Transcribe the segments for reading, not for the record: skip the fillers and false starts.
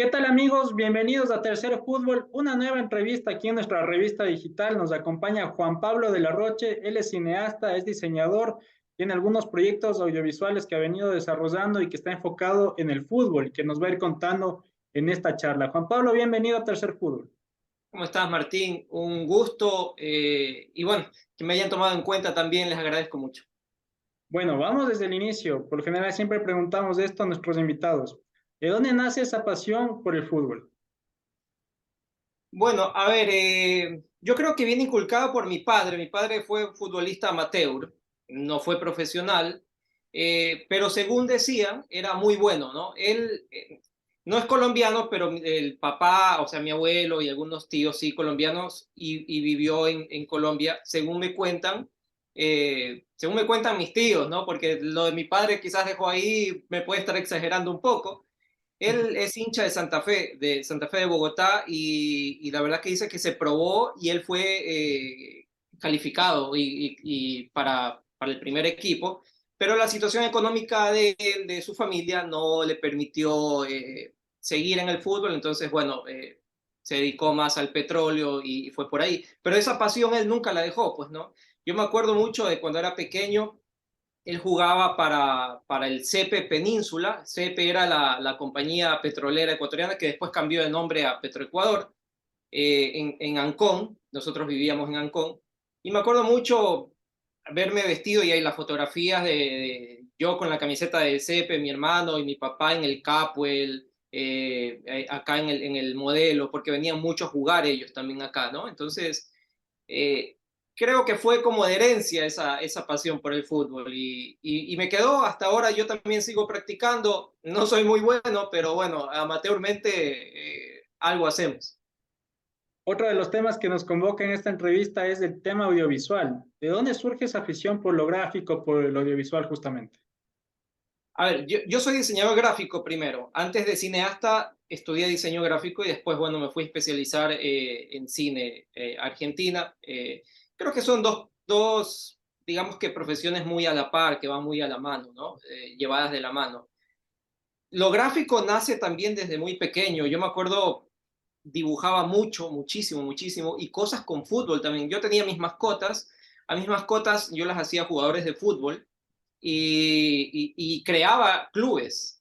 ¿Qué tal amigos? Bienvenidos a Tercer Fútbol, una nueva entrevista aquí en nuestra revista digital. Nos acompaña Juan Pablo de la Roche, él es cineasta, es diseñador, tiene algunos proyectos audiovisuales que ha venido desarrollando y que está enfocado en el fútbol y que nos va a ir contando en esta charla. Juan Pablo, bienvenido a Tercer Fútbol. ¿Cómo estás, Martín? Un gusto y bueno, que me hayan tomado en cuenta también, les agradezco mucho. Bueno, vamos desde el inicio. Por lo general siempre preguntamos esto a nuestros invitados. ¿De dónde nace esa pasión por el fútbol? Bueno, a ver, yo creo que viene inculcado por mi padre. Mi padre fue un futbolista amateur, no fue profesional, pero según decían, era muy bueno, ¿no? Él no es colombiano, pero el papá, o sea, mi abuelo y algunos tíos sí colombianos, y vivió en Colombia, según me cuentan mis tíos, ¿no? Porque lo de mi padre quizás dejó ahí, me puede estar exagerando un poco. Él es hincha de Santa Fe de Bogotá, y la verdad que dice que se probó y él fue calificado para el primer equipo, pero la situación económica de su familia no le permitió seguir en el fútbol. Entonces, bueno, se dedicó más al petróleo y fue por ahí. Pero esa pasión él nunca la dejó, pues, ¿no? Yo me acuerdo mucho de cuando era pequeño. Él jugaba para el CP Península. CP era la compañía petrolera ecuatoriana que después cambió de nombre a Petroecuador, en Ancón. Nosotros vivíamos en Ancón. Y me acuerdo mucho verme vestido, y hay las fotografías de yo con la camiseta de CP, mi hermano y mi papá en el Capuel, acá en el modelo, porque venían mucho a jugar ellos también acá, ¿no? Entonces, eh, creo que fue como de herencia esa pasión por el fútbol, y me quedó hasta ahora. Yo también sigo practicando, no soy muy bueno, pero bueno, amateurmente algo hacemos. Otro de los temas que nos convoca en esta entrevista es el tema audiovisual. ¿De dónde surge esa afición por lo gráfico, por el audiovisual justamente? A ver, yo soy diseñador gráfico primero. Antes de cineasta estudié diseño gráfico y después, bueno, me fui a especializar en cine Argentina. Creo que son dos, digamos que profesiones muy a la par, que van muy a la mano, ¿no? Llevadas de la mano. Lo gráfico nace también desde muy pequeño. Yo me acuerdo, dibujaba mucho, muchísimo, muchísimo, y cosas con fútbol también. Yo tenía mis mascotas, a mis mascotas yo las hacía jugadores de fútbol, y creaba clubes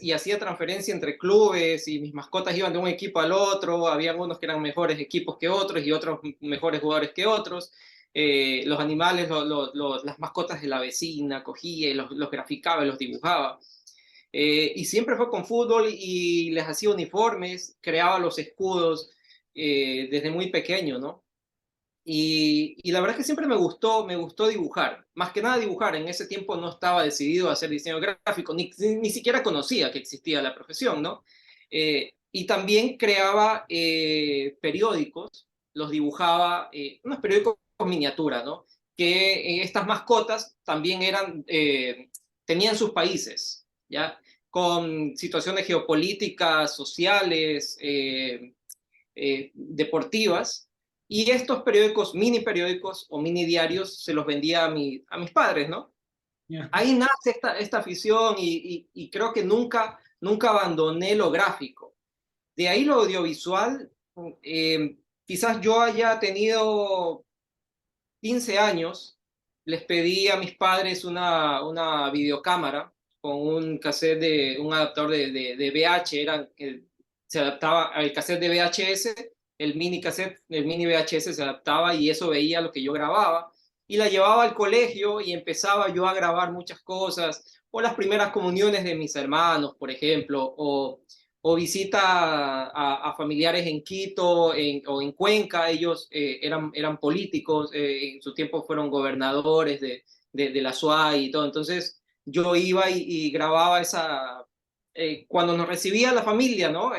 y hacía transferencia entre clubes, y mis mascotas iban de un equipo al otro. Había algunos que eran mejores equipos que otros y otros mejores jugadores que otros. Los animales, las mascotas de la vecina, cogía y los graficaba y los dibujaba. Y siempre fue con fútbol, y les hacía uniformes, creaba los escudos desde muy pequeño, ¿no? Y la verdad es que siempre me gustó dibujar, más que nada dibujar. En ese tiempo no estaba decidido a hacer diseño gráfico, ni siquiera conocía que existía la profesión, ¿no? Y también creaba periódicos, los dibujaba, unos periódicos con miniatura, ¿no? Que estas mascotas también tenían sus países, ¿ya? Con situaciones geopolíticas, sociales, deportivas. Y estos periódicos, mini periódicos o mini diarios, se los vendía a mis padres, ¿no? Ya. Ahí nace esta afición, y creo que nunca abandoné lo gráfico. De ahí lo audiovisual. Quizás yo haya tenido 15 años, les pedí a mis padres una videocámara con un adaptador de VH. Se adaptaba al cassette de VHS. El mini VHS se adaptaba, y eso veía lo que yo grababa, y la llevaba al colegio y empezaba yo a grabar muchas cosas, o las primeras comuniones de mis hermanos, por ejemplo, o visita a familiares en Quito o en Cuenca. Ellos eran políticos, en su tiempo fueron gobernadores de la SUAY y todo. Entonces yo iba y grababa cuando nos recibía la familia, ¿no?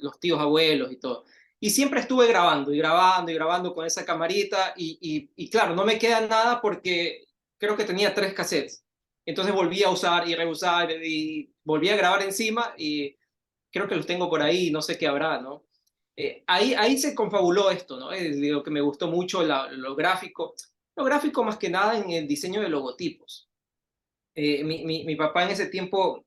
Los tíos abuelos y todo. Y siempre estuve grabando y grabando y grabando con esa camarita, y claro, no me queda nada porque creo que tenía 3 cassettes. Entonces volví a usar y reusar y volví a grabar encima, y creo que los tengo por ahí, no sé qué habrá, ¿no? Ahí se confabuló esto, ¿no? Lo que me gustó mucho, lo gráfico más que nada en el diseño de logotipos. Mi papá en ese tiempo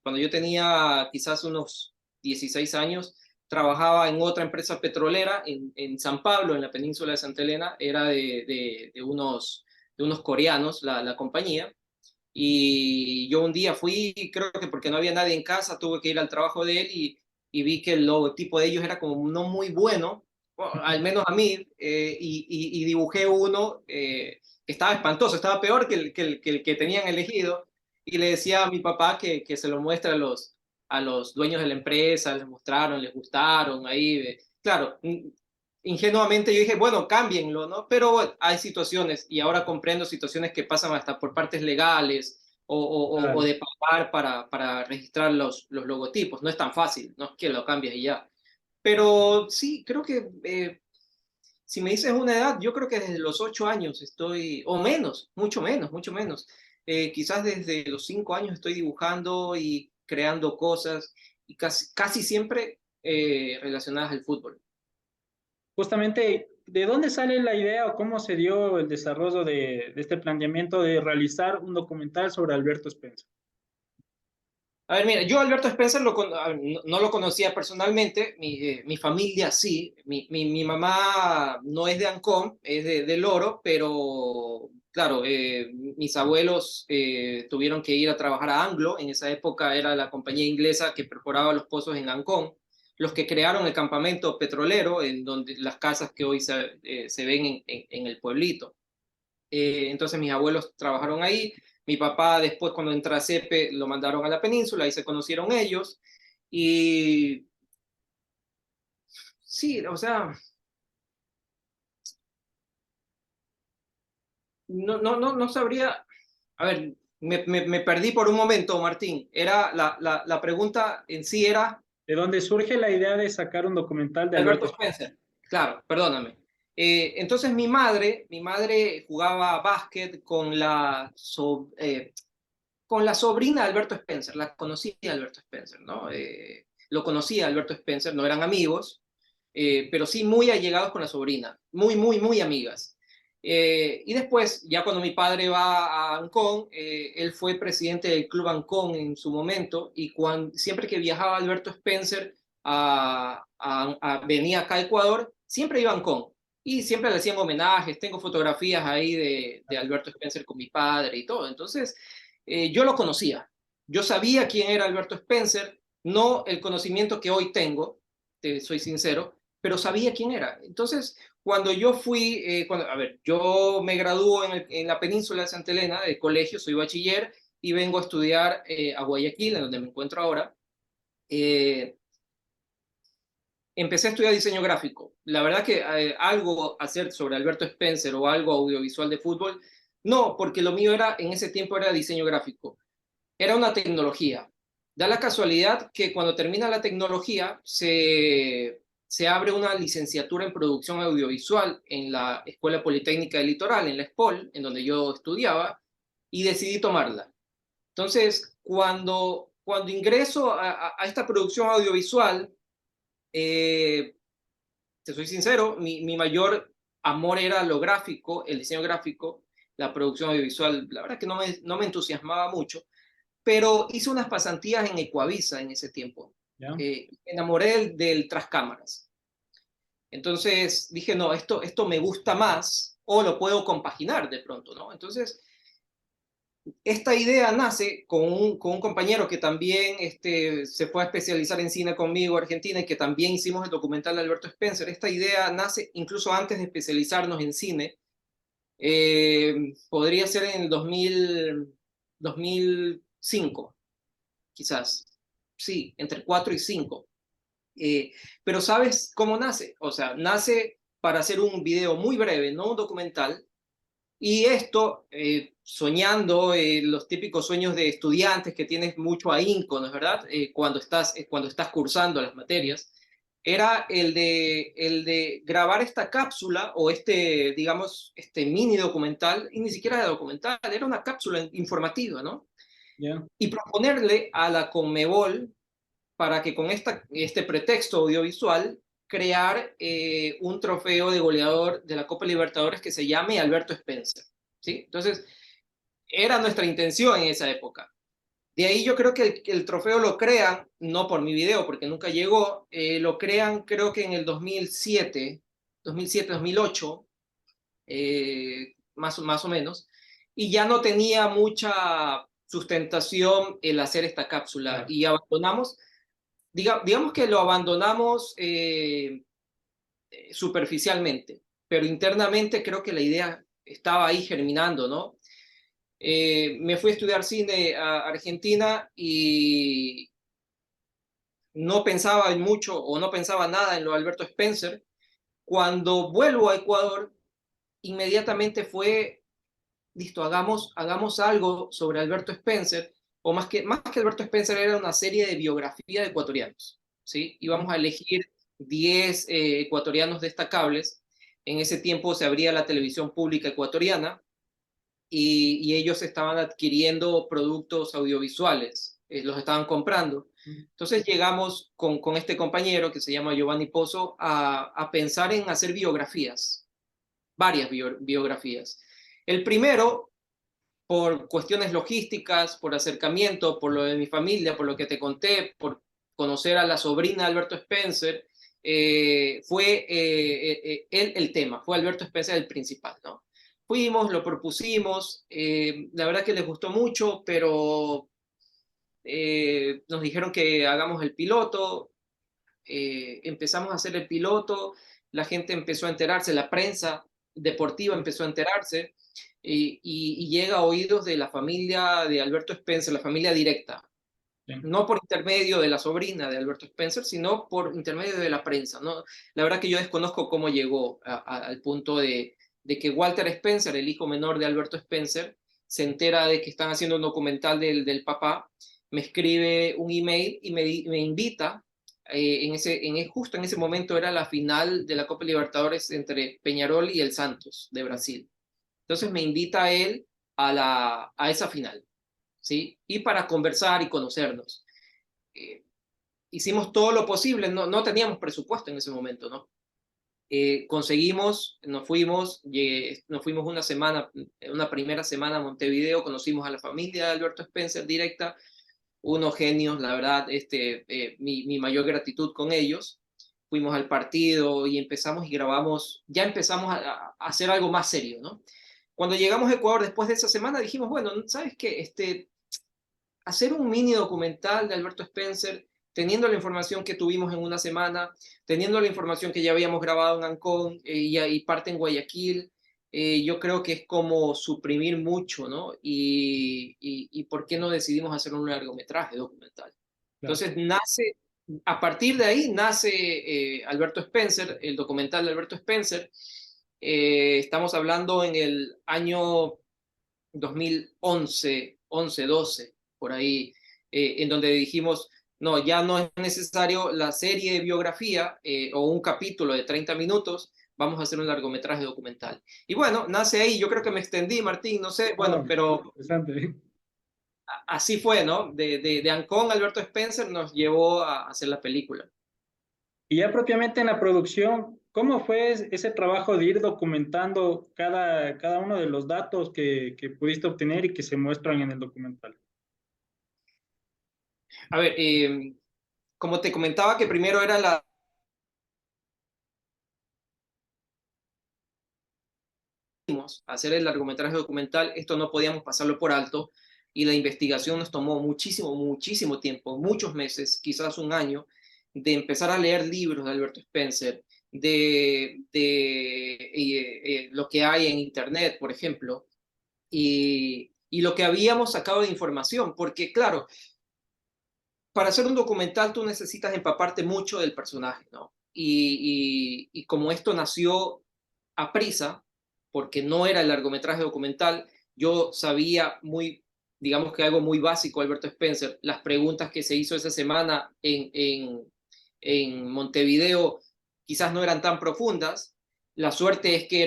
cuando yo tenía quizás unos 16 años, trabajaba en otra empresa petrolera en San Pablo, en la península de Santa Elena. Era de unos coreanos la compañía. Y yo un día fui, creo que porque no había nadie en casa, tuve que ir al trabajo de él y vi que el logotipo de ellos era como no muy bueno, bueno, al menos a mí, y dibujé uno que estaba espantoso, estaba peor que el que tenían elegido, y le decía a mi papá que se lo muestre a los dueños de la empresa, les mostraron, les gustaron, ahí, claro, ingenuamente yo dije, bueno, cámbienlo, ¿no? Pero bueno, hay situaciones, y ahora comprendo situaciones que pasan hasta por partes legales o Claro. de pagar para registrar los logotipos. No es tan fácil, no es que lo cambies y ya. Pero sí, creo que si me dices una edad, yo creo que desde los 8 años estoy, o menos, mucho menos, mucho menos. Quizás desde los 5 años estoy dibujando y creando cosas, y casi siempre relacionadas al fútbol. Justamente, ¿de dónde sale la idea o cómo se dio el desarrollo de este planteamiento de realizar un documental sobre Alberto Spencer? A ver, mira, yo Alberto Spencer no lo conocía personalmente, mi familia sí, mi mamá no es de Ancón, es del Oro, pero claro, mis abuelos tuvieron que ir a trabajar a Anglo. En esa época era la compañía inglesa que perforaba los pozos en Ancón, los que crearon el campamento petrolero, en donde las casas que hoy se ven en el pueblito. Entonces mis abuelos trabajaron ahí. Mi papá después, cuando entra a CEPE, lo mandaron a la península y se conocieron ellos. Y sí, o sea, no sabría. A ver, me perdí por un momento, Martín. Era la pregunta en sí era ¿De dónde surge la idea de sacar un documental de Alberto Alberto Spencer? Spencer. Claro, perdóname. Entonces mi madre jugaba básquet con la sobrina de Alberto Spencer. La conocía Alberto Spencer, ¿no? Lo conocía Alberto Spencer, no eran amigos, pero sí muy allegados con la sobrina, muy, muy, muy amigas. Y después, ya cuando mi padre va a Ancón, él fue presidente del Club Ancón en su momento, y siempre que viajaba Alberto Spencer venía acá a Ecuador, siempre iba a Ancón. Y siempre le hacían homenajes, tengo fotografías ahí de Alberto Spencer con mi padre y todo. Entonces, yo lo conocía, yo sabía quién era Alberto Spencer, no el conocimiento que hoy tengo, te soy sincero, pero sabía quién era. Entonces, cuando yo fui, a ver, yo me gradúo en la península de Santa Elena, de colegio, soy bachiller, y vengo a estudiar a Guayaquil, en donde me encuentro ahora. Eh, Empecé a estudiar diseño gráfico. La verdad que algo hacer sobre Alberto Spencer o algo audiovisual de fútbol, no, porque lo mío era, en ese tiempo era diseño gráfico, era una tecnología. Da la casualidad que cuando termina la tecnología se abre una licenciatura en producción audiovisual en la Escuela Politécnica del Litoral, en la ESPOL, en donde yo estudiaba, y decidí tomarla. Entonces, cuando ingreso a esta producción audiovisual, eh, te soy sincero, mi mayor amor era lo gráfico, el diseño gráfico, la producción audiovisual. La verdad que no me entusiasmaba mucho, pero hice unas pasantías en Ecuavisa en ese tiempo. ¿Ya? Me enamoré del tras cámaras. Entonces dije, no, esto me gusta más, o lo puedo compaginar de pronto, ¿no? Entonces, esta idea nace con un compañero que también se fue a especializar en cine conmigo, Argentina, y que también hicimos el documental de Alberto Spencer. Esta idea nace incluso antes de especializarnos en cine. Podría ser en el 2005, quizás. Sí, entre 4 y 5. Pero ¿sabes cómo nace? O sea, nace para hacer un video muy breve, no un documental. Y esto, soñando los típicos sueños de estudiantes que tienes mucho ahínco, ¿no es verdad? Cuando estás cursando las materias, era el de grabar esta cápsula o digamos, este mini documental, y ni siquiera de documental, era una cápsula informativa, ¿no? ¿Ya? Y proponerle a la Conmebol para que con este pretexto audiovisual crear un trofeo de goleador de la Copa Libertadores que se llame Alberto Spencer, ¿sí? Entonces, era nuestra intención en esa época. De ahí yo creo que el trofeo lo crean, no por mi video, porque nunca llegó, lo crean creo que en el 2007, 2008, más o menos, y ya no tenía mucha sustentación el hacer esta cápsula Claro. y abandonamos, digamos que lo abandonamos superficialmente, pero internamente creo que la idea estaba ahí germinando, ¿no? Me fui a estudiar cine a Argentina y no pensaba en mucho o no pensaba nada en lo de Alberto Spencer. Cuando vuelvo a Ecuador, inmediatamente fue, listo, hagamos algo sobre Alberto Spencer, o más que Alberto Spencer era una serie de biografía de ecuatorianos, ¿sí? Íbamos a elegir 10 ecuatorianos destacables. En ese tiempo se abría la televisión pública ecuatoriana y ellos estaban adquiriendo productos audiovisuales, los estaban comprando. Entonces llegamos con este compañero que se llama Giovanni Pozo a pensar en hacer biografías, varias biografías. El primero, por cuestiones logísticas, por acercamiento, por lo de mi familia, por lo que te conté, por conocer a la sobrina de Alberto Spencer, fue él el tema, fue Alberto Spencer el principal, ¿no? Fuimos, lo propusimos, la verdad que les gustó mucho, pero nos dijeron que hagamos el piloto, empezamos a hacer el piloto, la gente empezó a enterarse, la prensa deportiva empezó a enterarse, y llega a oídos de la familia de Alberto Spencer, la familia directa, Bien. no por intermedio de la sobrina de Alberto Spencer, sino por intermedio de la prensa, ¿no? La verdad que yo desconozco cómo llegó al punto de que Walter Spencer, el hijo menor de Alberto Spencer, se entera de que están haciendo un documental del papá, me escribe un email y me invita. Justo en ese momento era la final de la Copa Libertadores entre Peñarol y el Santos de Brasil. Entonces me invita a él a esa final, ¿sí? Y para conversar y conocernos. Eh, Hicimos todo lo posible, no teníamos presupuesto en ese momento, ¿no? Conseguimos, nos fuimos una primera semana a Montevideo, conocimos a la familia de Alberto Spencer directa, unos genios, la verdad, mi mayor gratitud con ellos. Fuimos al partido y empezamos y grabamos, ya empezamos a hacer algo más serio, ¿no? Cuando llegamos a Ecuador después de esa semana dijimos, bueno, ¿sabes qué? Hacer un mini documental de Alberto Spencer, teniendo la información que tuvimos en una semana, teniendo la información que ya habíamos grabado en Ancón y parte en Guayaquil, yo creo que es como suprimir mucho, ¿no? Y ¿por qué no decidimos hacer un largometraje documental? Claro. Entonces a partir de ahí nace Alberto Spencer, el documental de Alberto Spencer. Estamos hablando en el año 2011, 11, 12, por ahí, en donde dijimos, no, ya no es necesario la serie de biografía o un capítulo de 30 minutos, vamos a hacer un largometraje documental. Y bueno, nace ahí, yo creo que me extendí, Martín, no sé, bueno, Oh, pero interesante. así fue, ¿no? De Ancón, Alberto Spencer nos llevó a hacer la película. Y ya propiamente en la producción, ¿cómo fue ese trabajo de ir documentando cada uno de los datos que pudiste obtener y que se muestran en el documental? A ver, como te comentaba que primero era hacer el largometraje documental, esto no podíamos pasarlo por alto y la investigación nos tomó muchísimo tiempo, muchos meses, quizás un año, de empezar a leer libros de Alberto Spencer, de lo que hay en Internet, por ejemplo, y lo que habíamos sacado de información, porque claro, para hacer un documental tú necesitas empaparte mucho del personaje, ¿no? Y como esto nació a prisa, porque no era el largometraje documental, yo sabía digamos que algo muy básico, Alberto Spencer, las preguntas que se hizo esa semana en Montevideo quizás no eran tan profundas. La suerte es que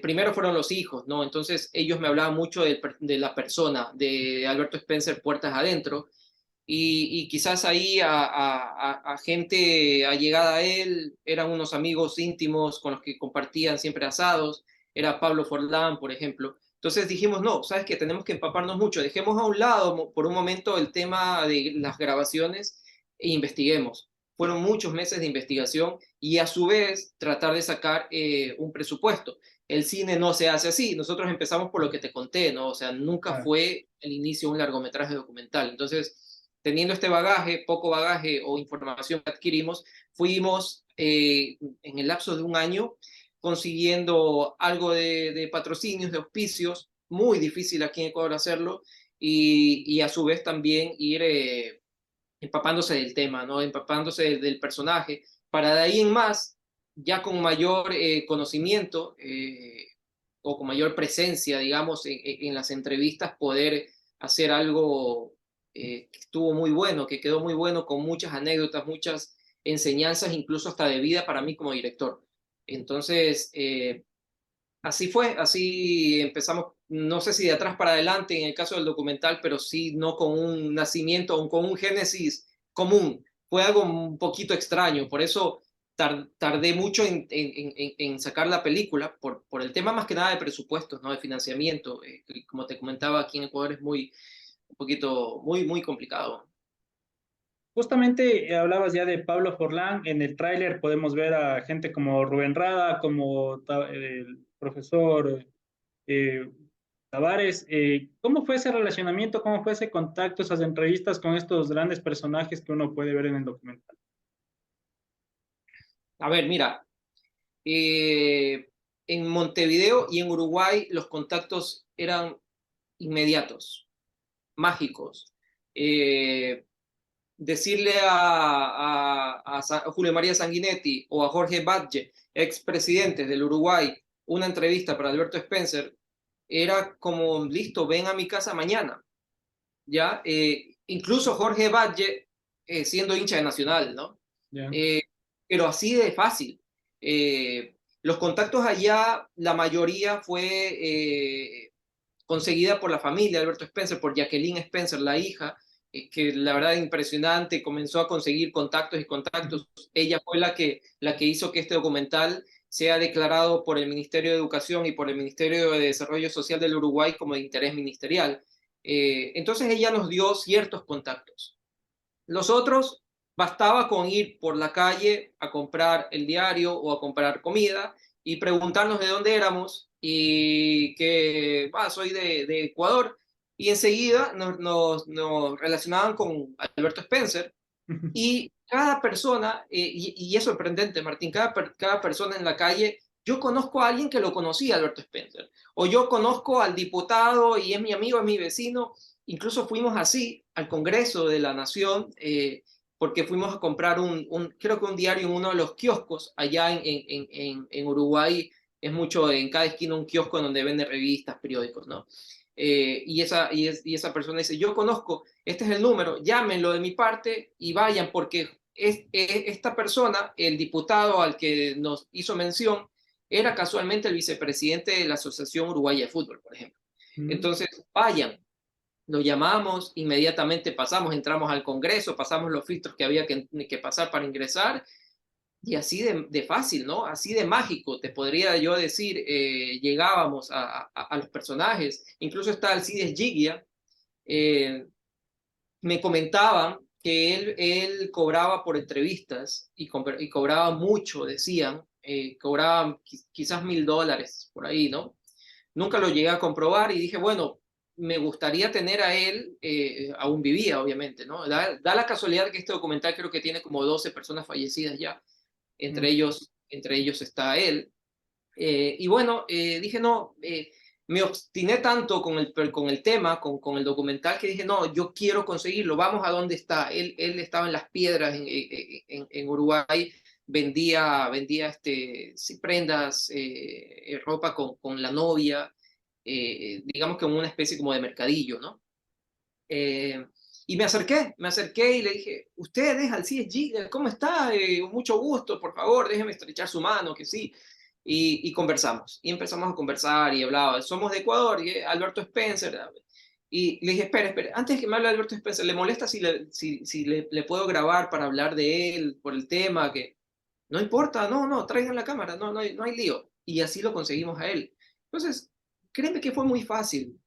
primero fueron los hijos, ¿no? Entonces ellos me hablaban mucho de la persona, de Alberto Spencer puertas adentro, y quizás ahí a gente allegada a él, eran unos amigos íntimos con los que compartían siempre asados, era Pablo Forlán, por ejemplo. Entonces dijimos, no, sabes que tenemos que empaparnos mucho, dejemos a un lado por un momento el tema de las grabaciones e investiguemos. Fueron muchos meses de investigación y a su vez tratar de sacar un presupuesto. El cine no se hace así, nosotros empezamos por lo que te conté, ¿no? O sea, nunca Ah, fue el inicio de un largometraje documental. Entonces, teniendo este bagaje, poco bagaje o información que adquirimos, fuimos en el lapso de un año consiguiendo algo de patrocinios, de auspicios, muy difícil aquí en Ecuador hacerlo, y a su vez también ir empapándose del tema, ¿no? Empapándose del personaje, para de ahí en más, ya con mayor conocimiento o con mayor presencia, digamos, en las entrevistas, poder hacer algo que estuvo muy bueno, que quedó muy bueno, con muchas anécdotas, muchas enseñanzas, incluso hasta de vida para mí como director. Entonces, así fue, así empezamos, no sé si de atrás para adelante en el caso del documental, pero sí no con un nacimiento o con un génesis común. Fue algo un poquito extraño, por eso tardé mucho en sacar la película, por el tema más que nada de presupuestos, ¿no? De financiamiento. Como te comentaba, aquí en Ecuador es un poquito, muy complicado. justamente hablabas ya de Pablo Forlán. En el tráiler podemos ver a gente como Rubén Rada, como el profesor eh, Tavares. ¿Cómo fue ese relacionamiento? ¿Cómo fue ese contacto, esas entrevistas con estos grandes personajes que uno puede ver en el documental? A ver, mira, eh, en Montevideo y en Uruguay los contactos eran inmediatos, mágicos. Eh, Decirle a Julio María Sanguinetti o a Jorge Batlle, expresidentes del Uruguay, una entrevista para Alberto Spencer, era como, listo, ven a mi casa mañana, ¿ya? Incluso Jorge Batlle, siendo hincha de Nacional, ¿no? Ya. Eh, pero así de fácil. Los contactos allá, la mayoría fue conseguida por la familia de Alberto Spencer, por Jacqueline Spencer, la hija, que la verdad es impresionante, comenzó a conseguir contactos y contactos. Ella fue la que hizo que este documental sea declarado por el Ministerio de Educación y por el Ministerio de Desarrollo Social del Uruguay como de interés ministerial. Entonces ella nos dio ciertos contactos. Los otros, bastaba con ir por la calle a comprar el diario o a comprar comida y preguntarnos de dónde éramos y que soy de Ecuador. Y enseguida nos relacionaban con Alberto Spencer y cada persona, y es sorprendente, Martín, cada persona en la calle, yo conozco a alguien que lo conocía, Alberto Spencer, o yo conozco al diputado y es mi amigo, es mi vecino. Incluso fuimos así al Congreso de la Nación, porque fuimos a comprar creo que un diario en uno de los kioscos allá en Uruguay. Es mucho, en cada esquina un kiosco en donde venden revistas, periódicos, ¿no? Y esa persona dice, yo conozco, este es el número, llámenlo de mi parte y vayan, porque esta persona, el diputado al que nos hizo mención, era casualmente el vicepresidente de la Asociación Uruguaya de Fútbol, por ejemplo. Mm. Entonces, vayan, lo llamamos, inmediatamente pasamos, entramos al Congreso, pasamos los filtros que había que pasar para ingresar, y así de fácil, ¿no? Así de mágico, te podría yo decir, llegábamos a los personajes. Incluso está Alcides Gigia, eh, me comentaban que él cobraba por entrevistas y cobraba mucho, decían, cobraba quizás $1.000 por ahí, ¿no? Nunca lo llegué a comprobar y dije, bueno, me gustaría tener a él, aún vivía, obviamente, ¿no? Da la casualidad que este documental creo que tiene como 12 personas fallecidas ya, Mm. entre ellos está él. Y bueno, dije, no, me obstiné tanto con el tema, con el documental, que dije, no, yo quiero conseguirlo, vamos a dónde está. Él estaba en Las Piedras, en Uruguay, vendía sí, prendas, ropa con la novia, digamos que en una especie como de mercadillo, ¿no? Eh, y me acerqué y le dije, ¿usted es Alcides Giga? ¿Cómo está? Mucho gusto, por favor, déjeme estrechar su mano, que sí. Y conversamos, y empezamos a conversar y hablaba, somos de Ecuador, y Alberto Spencer. Y le dije, espere, antes que me hable Alberto Spencer, ¿le molesta si le puedo grabar para hablar de él por el tema? Que no importa, no, traigan la cámara, no hay lío. Y así lo conseguimos a él. Entonces, créeme que fue muy fácil.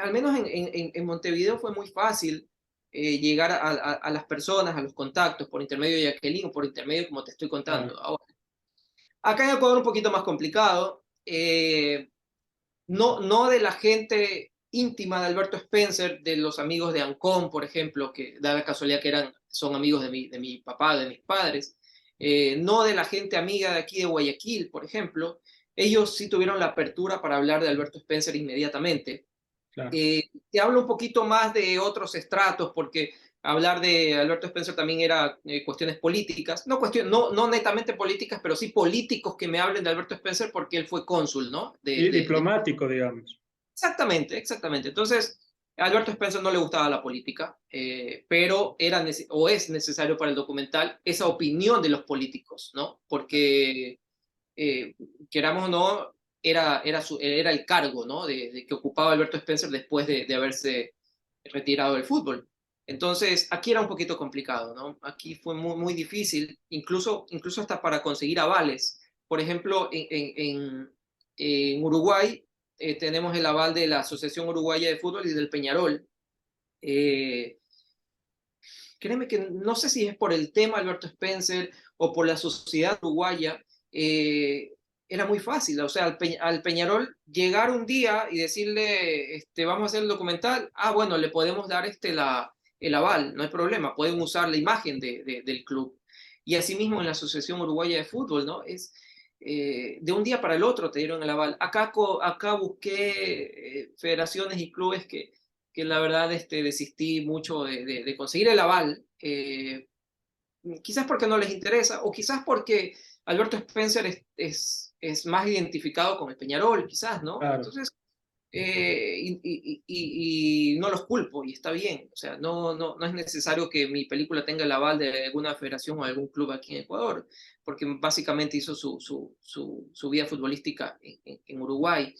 Al menos en Montevideo fue muy fácil llegar a las personas, a los contactos, por intermedio de Jacqueline o por intermedio, como te estoy Claro. contando. Ahora, acá en Ecuador un poquito más complicado. No de la gente íntima de Alberto Spencer, de los amigos de Ancón, por ejemplo, que da la casualidad que son amigos de mi papá, de mis padres, no de la gente amiga de aquí de Guayaquil, por ejemplo. Ellos sí tuvieron la apertura para hablar de Alberto Spencer inmediatamente. Claro. Te hablo un poquito más de otros estratos, porque hablar de Alberto Spencer también era cuestiones políticas, no netamente políticas, pero sí políticos que me hablen de Alberto Spencer porque él fue cónsul, ¿no? Y diplomático, digamos. Exactamente, exactamente. Entonces, a Alberto Spencer no le gustaba la política, pero o es necesario para el documental esa opinión de los políticos, ¿no? Porque, eh, queramos o no, era el cargo, ¿no? De que ocupaba Alberto Spencer después de haberse retirado del fútbol. Entonces, aquí era un poquito complicado, ¿no? Aquí fue muy, muy difícil, incluso hasta para conseguir avales. Por ejemplo, en Uruguay tenemos el aval de la Asociación Uruguaya de Fútbol y del Peñarol. Eh, Créeme que no sé si es por el tema Alberto Spencer o por la sociedad uruguaya, eh, era muy fácil. O sea, al Peñarol llegar un día y decirle, vamos a hacer el documental, bueno, le podemos dar el aval, no hay problema, pueden usar la imagen del club. Y asimismo en la Asociación Uruguaya de Fútbol, ¿no? De un día para el otro te dieron el aval. Acá busqué federaciones y clubes que la verdad desistí mucho de conseguir el aval, quizás porque no les interesa, o quizás porque Alberto Spencer es más identificado con el Peñarol, quizás, ¿no? Claro. Entonces, y no los culpo, y está bien, o sea, no es necesario que mi película tenga el aval de alguna federación o algún club aquí en Ecuador, porque básicamente hizo su vida futbolística en Uruguay.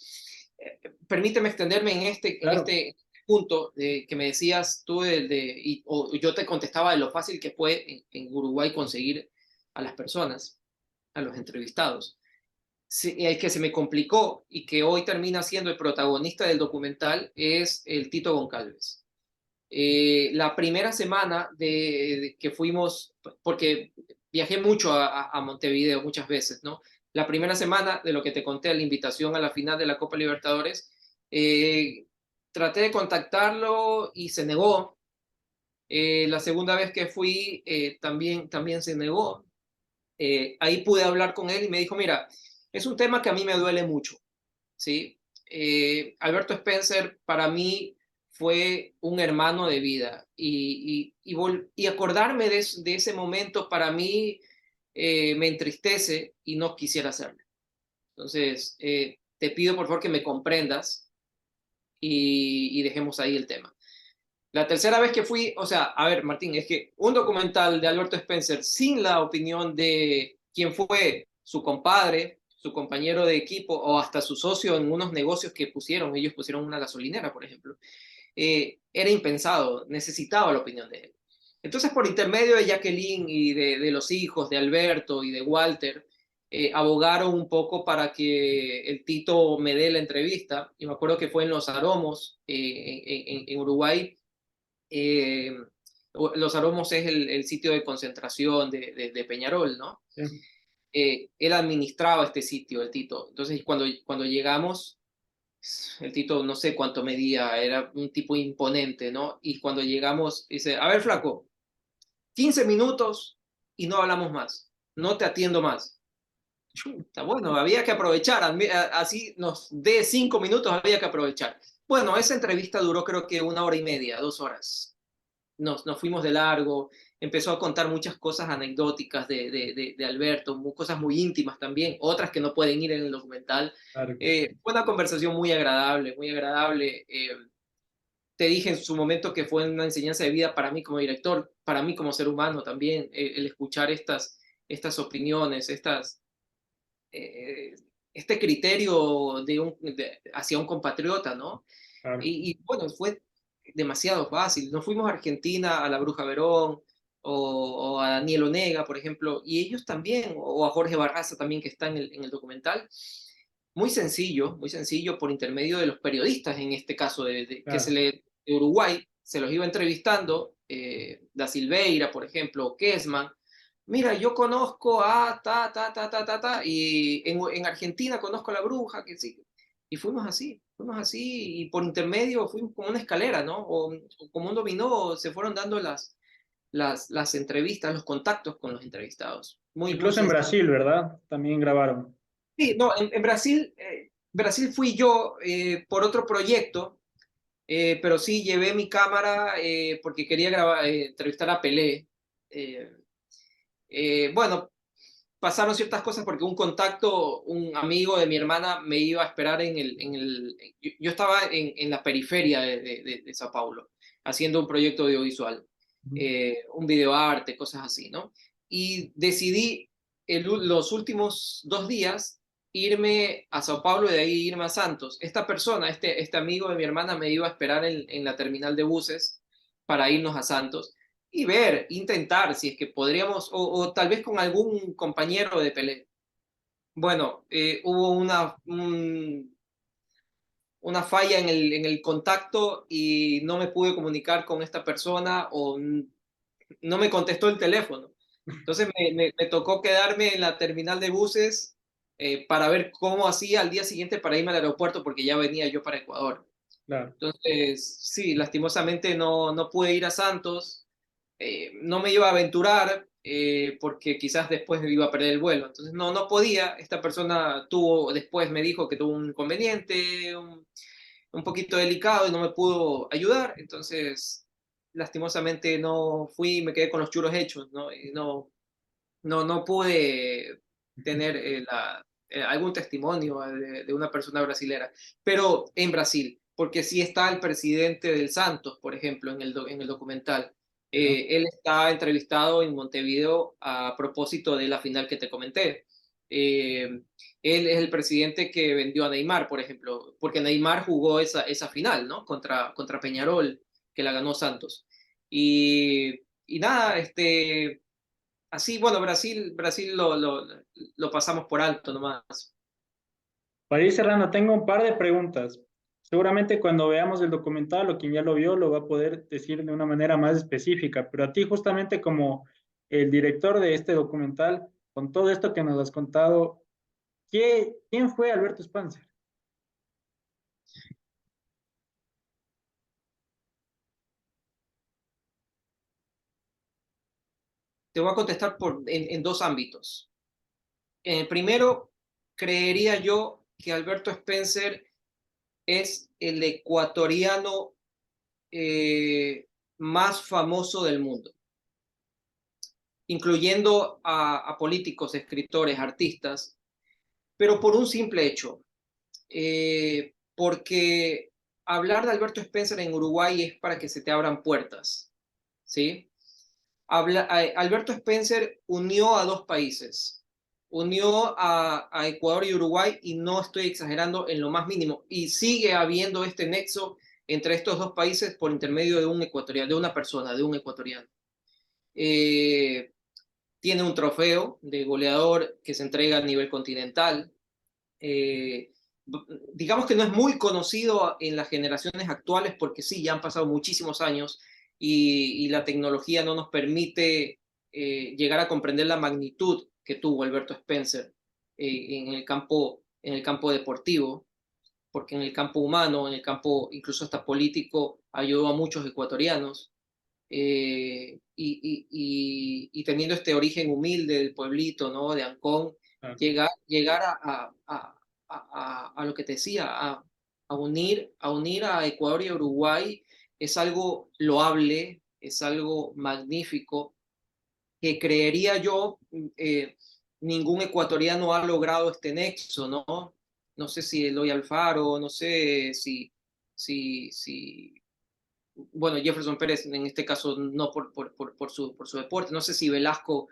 Permíteme extenderme en en Claro. este punto que me decías tú, o yo te contestaba de lo fácil que fue en Uruguay conseguir a las personas, a los entrevistados. Sí, el que se me complicó y que hoy termina siendo el protagonista del documental es el Tito Goncalves. La primera semana de que fuimos, porque viajé mucho a Montevideo muchas veces, ¿no? La primera semana de lo que te conté, la invitación a la final de la Copa Libertadores, eh, traté de contactarlo y se negó. La segunda vez que fui también se negó. Ahí pude hablar con él y me dijo, mira, es un tema que a mí me duele mucho, ¿sí? Alberto Spencer para mí fue un hermano de vida y acordarme de ese momento para mí me entristece y no quisiera hacerlo. Entonces, te pido por favor que me comprendas y dejemos ahí el tema. La tercera vez que fui, o sea, a ver, Martín, es que un documental de Alberto Spencer sin la opinión de quien fue su compadre, su compañero de equipo o hasta su socio en unos negocios que ellos pusieron una gasolinera, por ejemplo, era impensado, necesitaba la opinión de él. Entonces, por intermedio de Jacqueline y de los hijos, de Alberto y de Walter, abogaron un poco para que el Tito me dé la entrevista. Y me acuerdo que fue en Los Aromos, en Uruguay. eh, Los Aromos es el sitio de concentración de Peñarol, ¿no? Sí. Él administraba este sitio, el Tito. Entonces, cuando llegamos, el Tito no sé cuánto medía, era un tipo imponente, ¿no? Y cuando llegamos, dice, a ver, flaco, 15 minutos y no hablamos más, no te atiendo más. Chuta, bueno, había que aprovechar, así nos dé 5 minutos, había que aprovechar. Bueno, esa entrevista duró creo que 1 hora y media, 2 horas. Nos fuimos de largo, empezó a contar muchas cosas anecdóticas de Alberto, cosas muy íntimas también, otras que no pueden ir en el documental. Claro. Fue una conversación muy agradable, muy agradable. Te dije en su momento que fue una enseñanza de vida para mí como director, para mí como ser humano también, el escuchar estas opiniones, eh, este criterio hacia un compatriota, ¿no? Claro. Y bueno, fue demasiado fácil. Nos fuimos a Argentina, a la Bruja Verón, o a Daniel Onega, por ejemplo, y ellos también, o a Jorge Barraza también, que está en el documental. muy sencillo por intermedio de los periodistas, en este caso, Claro. de Uruguay, se los iba entrevistando, Da Silveira, por ejemplo, o Kesman. Mira, yo conozco a y en Argentina conozco a la bruja, que sí. Y fuimos así, y por intermedio fuimos como una escalera, ¿no? O como un dominó, se fueron dando las entrevistas, los contactos con los entrevistados. Muy Incluso en sencillo. Brasil, ¿verdad? También grabaron. Sí, no, en Brasil, Brasil fui yo por otro proyecto, pero sí llevé mi cámara porque quería grabar, entrevistar a Pelé. Eh, bueno, pasaron ciertas cosas porque un contacto, un amigo de mi hermana me iba a esperar yo estaba en la periferia de Sao Paulo, haciendo un proyecto audiovisual, Ujú. un videoarte, cosas así, ¿no? Y decidí los últimos 2 días irme a Sao Paulo y de ahí irme a Santos. Esta persona, este amigo de mi hermana me iba a esperar en la terminal de buses para irnos a Santos y ver, intentar si es que podríamos, o tal vez con algún compañero de Pelé. Bueno, hubo una falla en el contacto y no me pude comunicar con esta persona o no me contestó el teléfono. Entonces me tocó quedarme en la terminal de buses para ver cómo hacía al día siguiente para irme al aeropuerto porque ya venía yo para Ecuador. Claro. Entonces, sí, lastimosamente no pude ir a Santos, no me iba a aventurar porque quizás después me iba a perder el vuelo. Entonces no podía. Esta persona después me dijo que tuvo un inconveniente, un poquito delicado y no me pudo ayudar. Entonces, lastimosamente no fui, me quedé con los churos hechos, ¿no? Y no pude tener algún testimonio de una persona brasilera, pero en Brasil, porque sí está el presidente del Santos, por ejemplo, en el documental. Ya. Él está entrevistado en Montevideo a propósito de la final que te comenté. Él es el presidente que vendió a Neymar, por ejemplo, porque Neymar jugó esa final, ¿no? Contra Peñarol, que la ganó Santos. Y nada, así, bueno, Brasil lo pasamos por alto nomás. Para ir cerrando, tengo un par de preguntas. Seguramente cuando veamos el documental o quien ya lo vio lo va a poder decir de una manera más específica, pero a ti justamente como el director de este documental, con todo esto que nos has contado, ¿quién fue Alberto Spencer? Te voy a contestar en dos ámbitos. Primero, creería yo que Alberto Spencer es el ecuatoriano más famoso del mundo, incluyendo a políticos, escritores, artistas, pero por un simple hecho, porque hablar de Alberto Spencer en Uruguay es para que se te abran puertas, ¿sí? Alberto Spencer unió a dos países, unió a Ecuador y Uruguay, y no estoy exagerando en lo más mínimo, y sigue habiendo este nexo entre estos dos países por intermedio de un ecuatoriano, de una persona, de un ecuatoriano. Eh, Tiene un trofeo de goleador que se entrega a nivel continental. Eh, digamos que no es muy conocido en las generaciones actuales porque sí, ya han pasado muchísimos años y la tecnología no nos permite llegar a comprender la magnitud que tuvo Alberto Spencer en el campo deportivo, porque en el campo humano, en el campo incluso hasta político, ayudó a muchos ecuatorianos. Y teniendo este origen humilde del pueblito, ¿no? De Ancón, Ah, llegar a lo que te decía, a unir a Ecuador y a Uruguay es algo loable, es algo magnífico, que creería yo, ningún ecuatoriano ha logrado este nexo, ¿no? No sé si Eloy Alfaro, no sé si bueno, Jefferson Pérez en este caso no por su deporte. No sé si Velasco,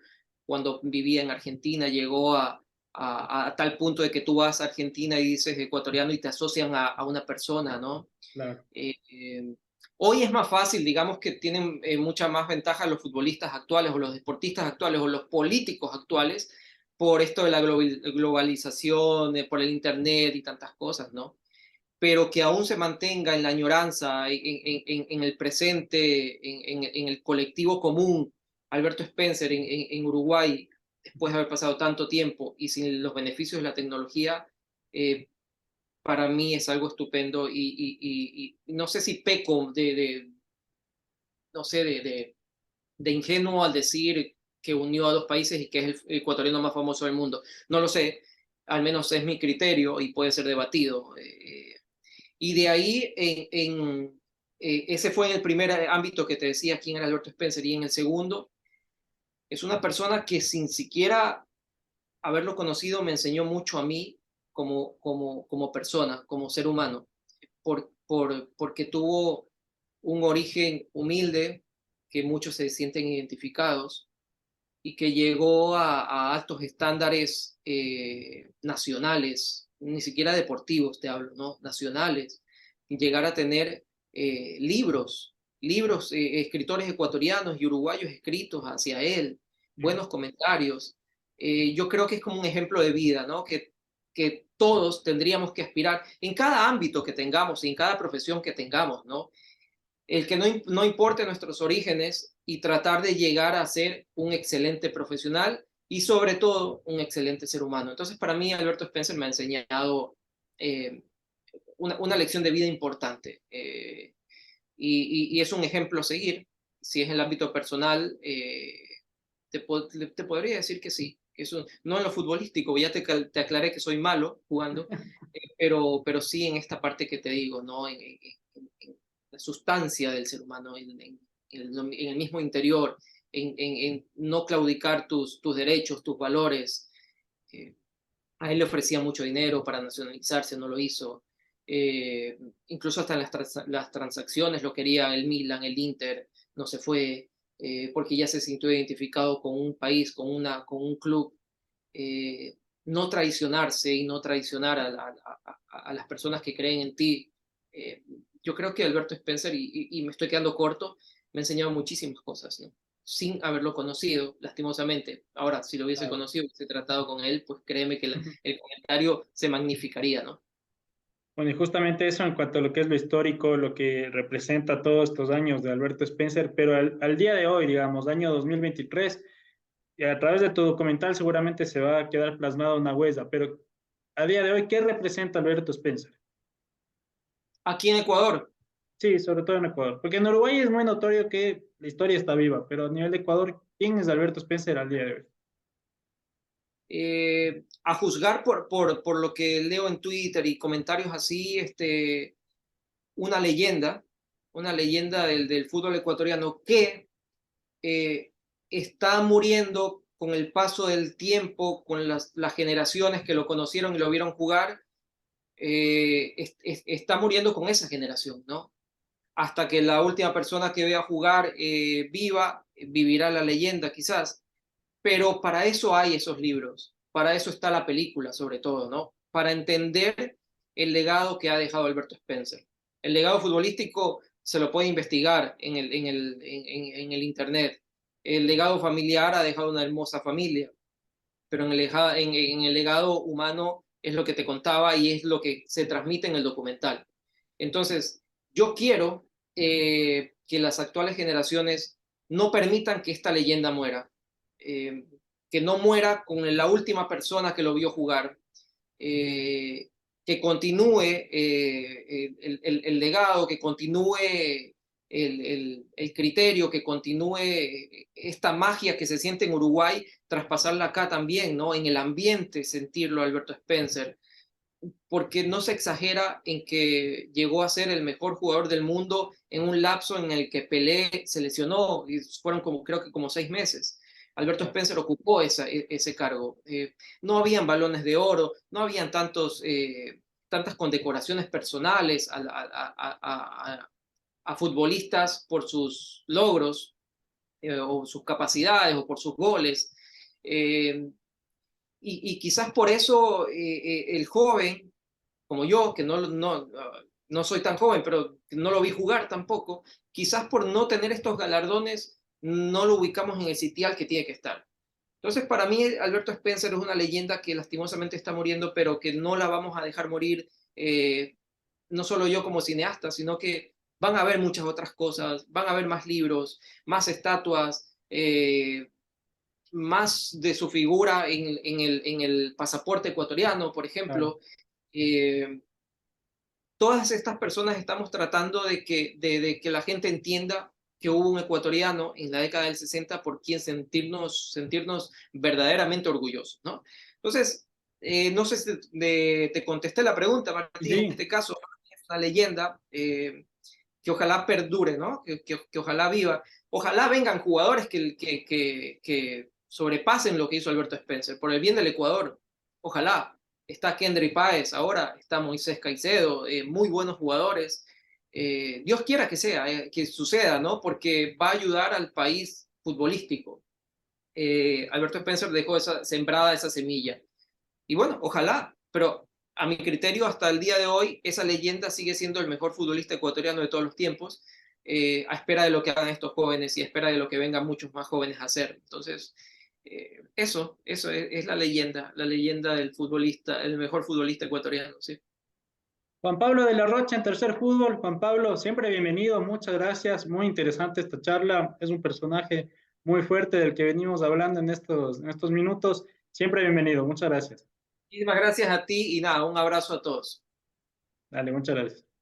cuando vivía en Argentina, llegó a tal punto de que tú vas a Argentina y dices ecuatoriano y te asocian a una persona, ¿no? claro. Eh, eh, Hoy es más fácil, digamos que tienen mucha más ventaja los futbolistas actuales o los deportistas actuales o los políticos actuales, por esto de la globalización, por el Internet y tantas cosas, ¿no? Pero que aún se mantenga en la añoranza, en el presente, en el colectivo común, Alberto Spencer en Uruguay, después de haber pasado tanto tiempo y sin los beneficios de la tecnología, para mí es algo estupendo y no sé si peco no sé, de ingenuo al decir que unió a dos países y que es el ecuatoriano más famoso del mundo. No lo sé, al menos es mi criterio y puede ser debatido. Y de ahí, ese fue en el primer ámbito que te decía quién era Alberto Spencer, y en el segundo, es una persona que sin siquiera haberlo conocido me enseñó mucho a mí como persona, como ser humano, porque tuvo un origen humilde, que muchos se sienten identificados, y que llegó a altos estándares nacionales, ni siquiera deportivos te hablo, ¿no? Nacionales, y llegar a tener libros, escritores ecuatorianos y uruguayos escritos hacia él, buenos comentarios. Yo creo que es como un ejemplo de vida, ¿no? Que todos tendríamos que aspirar en cada ámbito que tengamos y en cada profesión que tengamos, ¿no? El que no importe nuestros orígenes y tratar de llegar a ser un excelente profesional y sobre todo un excelente ser humano. Entonces, para mí, Alberto Spencer me ha enseñado eh, una lección de vida importante y es un ejemplo a seguir. Si es en el ámbito personal, te podría decir que sí. No en lo futbolístico, ya te aclaré que soy malo jugando, pero sí en esta parte que te digo, ¿no? En la sustancia del ser humano, en el mismo interior, en no claudicar tus derechos, tus valores. Eh, a él le ofrecía mucho dinero para nacionalizarse, no lo hizo. Eh, Incluso hasta en las transacciones lo quería el Milan, el Inter, no se fue, porque ya se sintió identificado con un país, con un club. No traicionarse y no traicionar a las personas que creen en ti. Eh, yo creo que Alberto Spencer, y me estoy quedando corto, me ha enseñado muchísimas cosas, ¿no? Sin haberlo conocido, lastimosamente. Ahora, si lo hubiese Claro. conocido, hubiese tratado con él, pues créeme que el comentario se magnificaría, ¿no? Bueno, y justamente eso en cuanto a lo que es lo histórico, lo que representa todos estos años de Alberto Spencer, pero al día de hoy, digamos, año 2023, y a través de tu documental seguramente se va a quedar plasmada una huella, pero a día de hoy, ¿qué representa Alberto Spencer? Aquí en Ecuador, Sí, sobre todo en Ecuador, porque en Uruguay es muy notorio que la historia está viva, pero a nivel de Ecuador, ¿quién es Alberto Spencer al día de hoy? a juzgar por lo que leo en Twitter y comentarios así, una leyenda, una leyenda del fútbol ecuatoriano que eh, está muriendo con el paso del tiempo, con las generaciones que lo conocieron y lo vieron jugar, está muriendo con esa generación, ¿no? Hasta que la última persona que vea jugar vivirá la leyenda quizás, pero para eso hay esos libros, para eso está la película sobre todo, ¿no? Para entender el legado que ha dejado Alberto Spencer. El legado futbolístico se lo puede investigar en el Internet. El legado familiar ha dejado una hermosa familia, pero en el legado humano es lo que te contaba y es lo que se transmite en el documental. Entonces, yo quiero que las actuales generaciones no permitan que esta leyenda muera, eh, que no muera con la última persona que lo vio jugar, que continúe el legado, que continúe el criterio, que continúe esta magia que se siente en Uruguay, traspasarla acá también, ¿no? En el ambiente, sentirlo Alberto Spencer, porque no se exagera en que llegó a ser el mejor jugador del mundo en un lapso en el que Pelé se lesionó, y fueron creo que como 6 meses. Alberto Spencer ocupó ese cargo. No habían balones de oro, no habían tantas condecoraciones personales a futbolistas por sus logros o sus capacidades o por sus goles. Eh, y quizás por eso el joven, como yo, que no soy tan joven, pero no lo vi jugar tampoco, quizás por no tener estos galardones no lo ubicamos en el sitial que tiene que estar. Entonces, para mí, Alberto Spencer es una leyenda que lastimosamente está muriendo, pero que no la vamos a dejar morir, no solo yo como cineasta, sino que van a haber muchas otras cosas, van a haber más libros, más estatuas, más de su figura en el pasaporte ecuatoriano, por Claro. ejemplo. Eh, Todas estas personas estamos tratando de que la gente entienda que hubo un ecuatoriano en la década del 60 por quien sentirnos verdaderamente orgullosos, ¿no? Entonces, no sé si te contesté la pregunta, Sí, Martín, en sí. este caso es una leyenda que ojalá perdure, ¿no? Que ojalá viva. Ojalá vengan jugadores que sobrepasen lo que hizo Alberto Spencer, por el bien del Ecuador. Ojalá. Está Kendry Páez ahora, está Moisés Caicedo, muy buenos jugadores. Dios quiera que sea, que suceda, ¿no? Porque va a ayudar al país futbolístico. Alberto Spencer dejó sembrada esa semilla. Y bueno, ojalá, pero a mi criterio, hasta el día de hoy, esa leyenda sigue siendo el mejor futbolista ecuatoriano de todos los tiempos, a espera de lo que hagan estos jóvenes y a espera de lo que vengan muchos más jóvenes a hacer. Entonces, eso es la leyenda del futbolista, el mejor futbolista ecuatoriano, sí. Juan Pablo de la Rocha en Tercer Fútbol. Juan Pablo, siempre bienvenido, muchas gracias, muy interesante esta charla, es un personaje muy fuerte del que venimos hablando en estos minutos, siempre bienvenido, muchas gracias. Muchísimas gracias a ti y nada, un abrazo a todos. Dale, muchas gracias.